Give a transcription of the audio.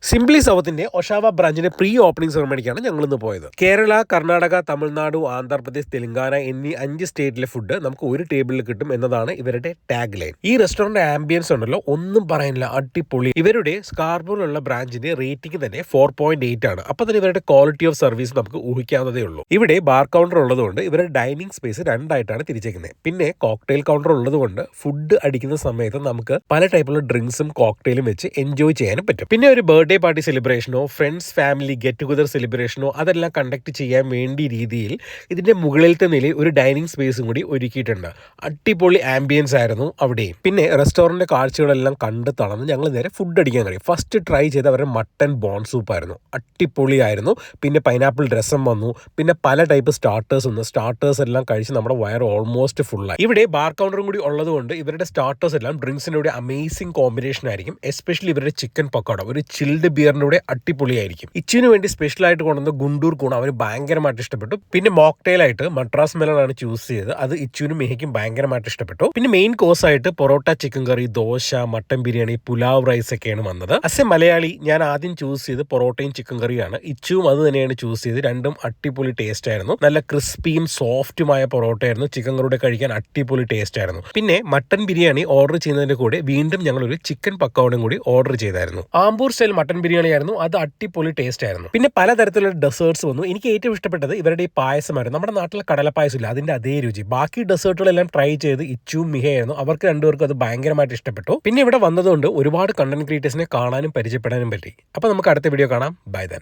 Simply സൗത്തിന്റെ Ohsawa ബ്രാഞ്ചിന്റെ pre opening സെറമണിക്കാണ് ഞങ്ങൾ ഇന്ന് പോയത്. കേരള, കർണാടക, തമിഴ്നാട്, ആന്ധ്രാപ്രദേശ്, തെലങ്കാന എന്നീ 5 സ്റ്റേറ്റിലെ ഫുഡ് നമുക്ക് ഒരു ടേബിളിൽ കിട്ടും എന്നതാണ് ഇവരുടെ ടാഗ് ലൈൻ. ഈ റെസ്റ്റോറന്റ് ആംബിയൻസ് ഉണ്ടല്ലോ, ഒന്നും പറയാനില്ല, അടിപൊളി. ഇവരുടെ സ്കാർബോറിലുള്ള ബ്രാഞ്ചിന്റെ റേറ്റിംഗ് തന്നെ 4.8 ആണ്. അപ്പൊ തന്നെ ഇവരുടെ ക്വാളിറ്റി ഓഫ് സർവീസ് നമുക്ക് ഊഹിക്കാവുന്നതേ ഉള്ളൂ. ഇവിടെ ബാർ കൗണ്ടർ ഉള്ളതുകൊണ്ട് ഇവരുടെ ഡൈനിങ് സ്പേസ് രണ്ടായിട്ടാണ് തിരിച്ചേക്കുന്നത്. പിന്നെ കോക്ടെയിൽ കൗണ്ടർ ഉള്ളതുകൊണ്ട് ഫുഡ് അടിക്കുന്ന സമയത്ത് നമുക്ക് പല ടൈപ്പുള്ള ഡ്രിങ്ക്സും കോക്ടെയിലും വെച്ച് എൻജോയ് ചെയ്യാനും പറ്റും. പിന്നെ ഒരു ബർത്ത്ഡേ പാർട്ടി സെലിബ്രേഷനോ ഫ്രണ്ട്സ് ഫാമിലി ഗെറ്റ് ടുഗദർ സെലിബ്രേഷനോ അതെല്ലാം കണ്ടക്ട് ചെയ്യാൻ വേണ്ടി രീതിയിൽ ഇതിന്റെ മുകളിലത്തെ നിലയിൽ ഒരു ഡൈനിങ് സ്പേസും കൂടി ഒരുക്കിയിട്ടുണ്ട്. അടിപൊളി ആംബിയൻസ് ആയിരുന്നു അവിടെയും. പിന്നെ റെസ്റ്റോറന്റ് കാഴ്ചകളെല്ലാം കണ്ട് തളർന്ന് ഞങ്ങൾ നേരെ ഫുഡ് അടിക്കാൻ കഴിയും. ഫസ്റ്റ് ട്രൈ ചെയ്ത അവരുടെ മട്ടൻ ബോൺ സൂപ്പ് ആയിരുന്നു, അടിപൊളിയായിരുന്നു. പിന്നെ പൈനാപ്പിൾ രസം വന്നു, പിന്നെ പല ടൈപ്പ് സ്റ്റാർട്ടേഴ്സ് വന്നു. സ്റ്റാർട്ടേഴ്സ് എല്ലാം കഴിച്ച് നമ്മുടെ വയർ ഓൾമോസ്റ്റ് ഫുള്ളായി. ഇവിടെ ബാർ കൗണ്ടറും കൂടി ഉള്ളതുകൊണ്ട് ഇവരുടെ സ്റ്റാർട്ടേഴ്സ് എല്ലാം ഡ്രിങ്ക്സിന്റെ കൂടെ അമേസിംഗ് കോമ്പിനേഷൻ ആയിരിക്കും. എസ്പെഷ്യലി ഇവരുടെ ചിക്കൻ പക്കോട ഒരു ചിൽഡ് ബിയറിന്റെ കൂടെ അടിപൊളിയായിരിക്കും. ഇച്ചിന് വേണ്ടി സ്പെഷ്യൽ ആയിട്ട് കൊണ്ടുവന്ന ഗുണ്ടൂർ കൂൺ അവന് ഭയങ്കരമായിട്ട് ഇഷ്ടപ്പെട്ടു. പിന്നെ മോക്ടെയിൽ ആയിട്ട് മദ്രാസ് മെലൺ ആണ് ചൂസ് ചെയ്തത്. അത് ഇച്ചുവിനും മെഹിക്കും ഭയങ്കരമായിട്ട് ഇഷ്ടപ്പെട്ടു. പിന്നെ മെയിൻ കോഴ്സ് ആയിട്ട് പൊറോട്ട, ചിക്കൻ കറി, ദോശ, മട്ടൻ ബിരിയാണി, പുലാവ് റൈസ് ഒക്കെയാണ് വന്നത്. അസ് എ മലയാളി ഞാൻ ആദ്യം ചൂസ് ചെയ്ത് പൊറോട്ടയും ചിക്കൻ കറിയാണ്. ഇച്ചുവും അത് തന്നെയാണ് ചൂസ് ചെയ്ത്. രണ്ടും അടിപൊളി ടേസ്റ്റ് ആയിരുന്നു. നല്ല ക്രിസ്പിയും സോഫ്റ്റുമായ പൊറോട്ട ആയിരുന്നു. ചിക്കൻ കറിയുടെ കഴിക്കാൻ അടിപൊളി ടേസ്റ്റ് ആയിരുന്നു. പിന്നെ മട്ടൻ ബിരിയാണി ഓർഡർ ചെയ്യുന്നതിന്റെ കൂടെ വീണ്ടും ഞങ്ങളൊരു ചിക്കൻ പക്കോടയും കൂടി ഓർഡർ ചെയ്തായിരുന്നു. ആമ്പൂർ സ്റ്റൈൽ മട്ടൻ ബിരിയാണി ആയിരുന്നു. അത് അടിപൊളി ടേസ്റ്റ് ആയിരുന്നു. പിന്നെ പലതരത്തിലുള്ള ഡെസേർട്സ് വന്നു. എനിക്ക് ഏറ്റവും ഇഷ്ടപ്പെട്ടത് ഇവരുടെ ഈ പായസമായിരുന്നു. നമ്മുടെ നാട്ടിലെ കടലപ്പായസം ഇല്ല, അതിന്റെ അതേ രുചി. ബാക്കി ഡെസേർട്ടുകളെല്ലാം ട്രൈ ചെയ്ത് ഇച്ചുവും മിഹയായിരുന്നു. അവർക്ക് രണ്ടുപേർക്കും അത് ഭയങ്കരമായിട്ട് ഇഷ്ടപ്പെട്ടു. പിന്നെ ഇവിടെ വന്നതുകൊണ്ട് ഒരുപാട് കണ്ടന്റ് ക്രിയേറ്റേഴ്സിനെ കാണാനും പരിചയപ്പെടാനും പറ്റി. അപ്പൊ നമുക്ക് അടുത്ത വീഡിയോ കാണാം. Bye then.